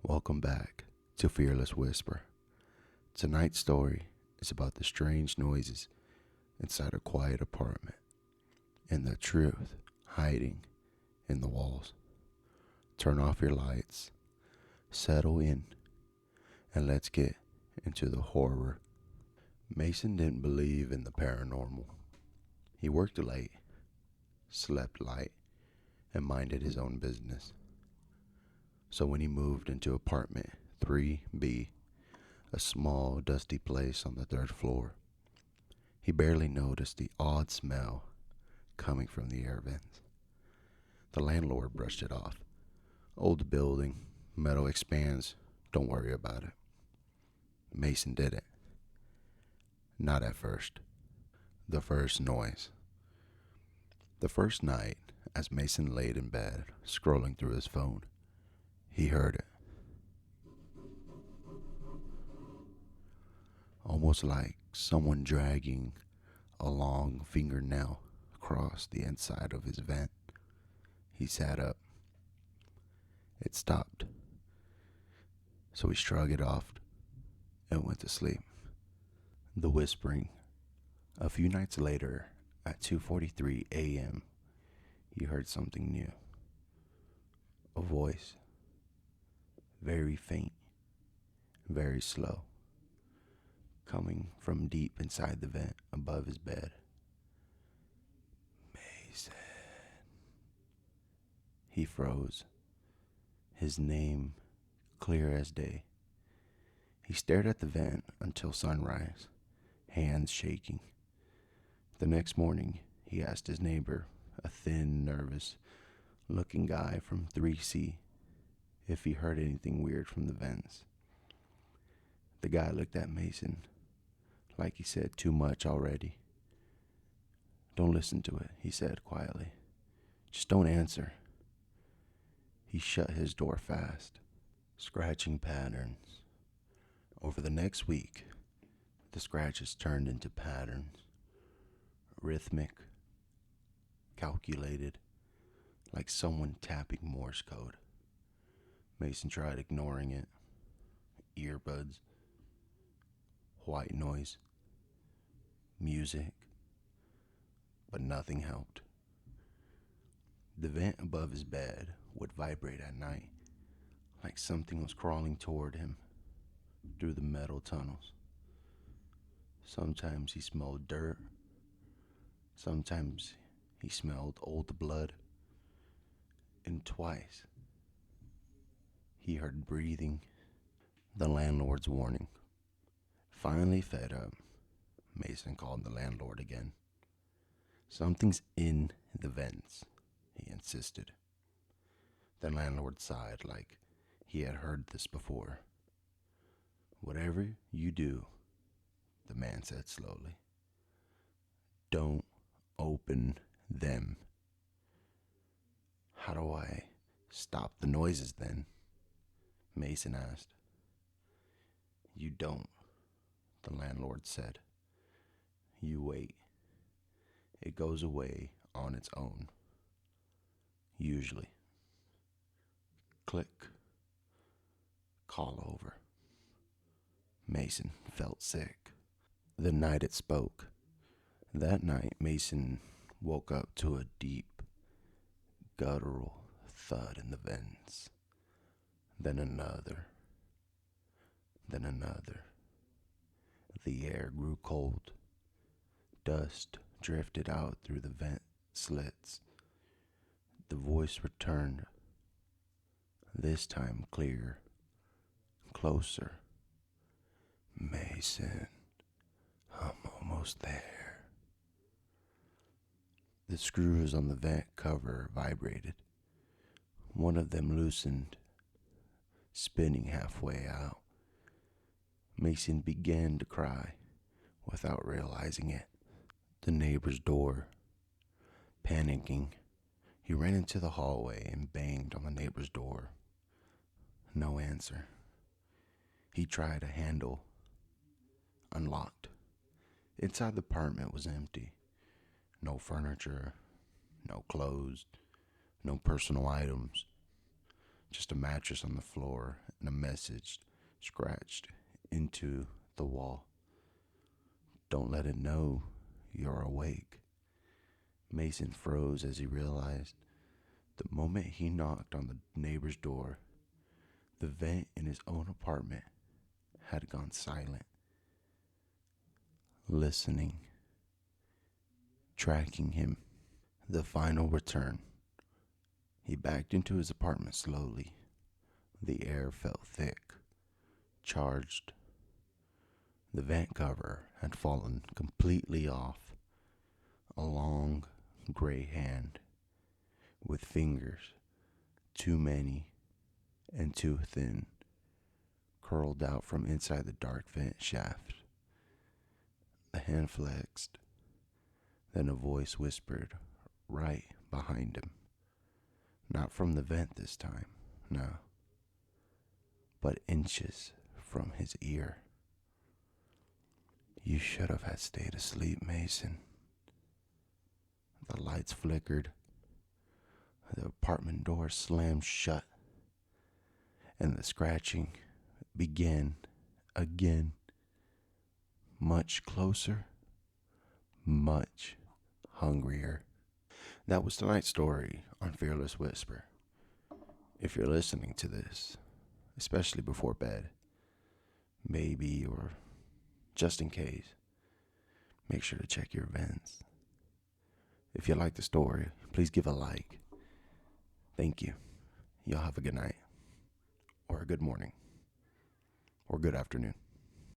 Welcome back to Fearless Whisper. Tonight's story is about the strange noises inside a quiet apartment and the truth hiding in the walls. Turn off your lights, settle in, and let's get into the horror. Mason didn't believe in the paranormal. He worked late, slept light, and minded his own business. So when he moved into apartment 3B, a small, dusty place on the third floor, he barely noticed the odd smell coming from the air vents. The landlord brushed it off. Old building, metal expands, don't worry about it. Mason didn't. Not at first. The first noise. The first night, as Mason laid in bed, scrolling through his phone, he heard it. Almost like someone dragging a long fingernail across the inside of his vent. He sat up. It stopped. So he shrugged it off and went to sleep. The whispering. A few nights later, at 2:43 a.m., he heard something new. A voice. Very faint, very slow, coming from deep inside the vent above his bed. Mason. He froze, his name clear as day. He stared at the vent until sunrise, hands shaking. The next morning, he asked his neighbor, a thin, nervous looking guy from 3C, if he heard anything weird from the vents. The guy looked at Mason like he said too much already. Don't listen to it, he said quietly. Just don't answer. He shut his door fast. Scratching patterns. Over the next week, the scratches turned into patterns. Rhythmic, calculated, like someone tapping Morse code. Mason tried ignoring it. Earbuds, white noise, music, but nothing helped. The vent above his bed would vibrate at night, like something was crawling toward him through the metal tunnels. Sometimes he smelled dirt. Sometimes he smelled old blood. And twice he heard breathing. The landlord's warning. Finally fed up, Mason called the landlord again. Something's in the vents, he insisted. The landlord sighed like he had heard this before. Whatever you do, the man said slowly, don't open them. How do I stop the noises then? Mason asked. You don't, the landlord said. You wait. It goes away on its own. Usually. Click. Call over. Mason felt sick. The night it spoke. That night, Mason woke up to a deep, guttural thud in the vents. Then another. Then another. The air grew cold. Dust drifted out through the vent slits. The voice returned. This time clear. Closer. Mason, I'm almost there. The screws on the vent cover vibrated. One of them loosened, spinning halfway out. Mason began to cry without realizing it. The neighbor's door. Panicking, he ran into the hallway and banged on the neighbor's door. No answer. He tried a handle. Unlocked. Inside the apartment was empty. No furniture, no clothes, no personal items. just a mattress on the floor and a message scratched into the wall. Don't let it know you're awake. Mason froze as he realized the moment he knocked on the neighbor's door, the vent in his own apartment had gone silent. Listening, tracking him. The final return. He backed into his apartment slowly. The air felt thick, charged. The vent cover had fallen completely off. A long, gray hand with fingers, too many and too thin, curled out from inside the dark vent shaft. The hand flexed. Then a voice whispered right behind him. Not from the vent this time, no, but inches from his ear. You should have had stayed asleep, Mason. The lights flickered. The apartment door slammed shut. And the scratching began again. Much closer, much hungrier. That was tonight's story on Fearless Whisper. If you're listening to this, especially before bed, maybe or just in case, make sure to check your vents. If you like the story, please give a like. Thank you. Y'all have a good night, or a good morning, or good afternoon.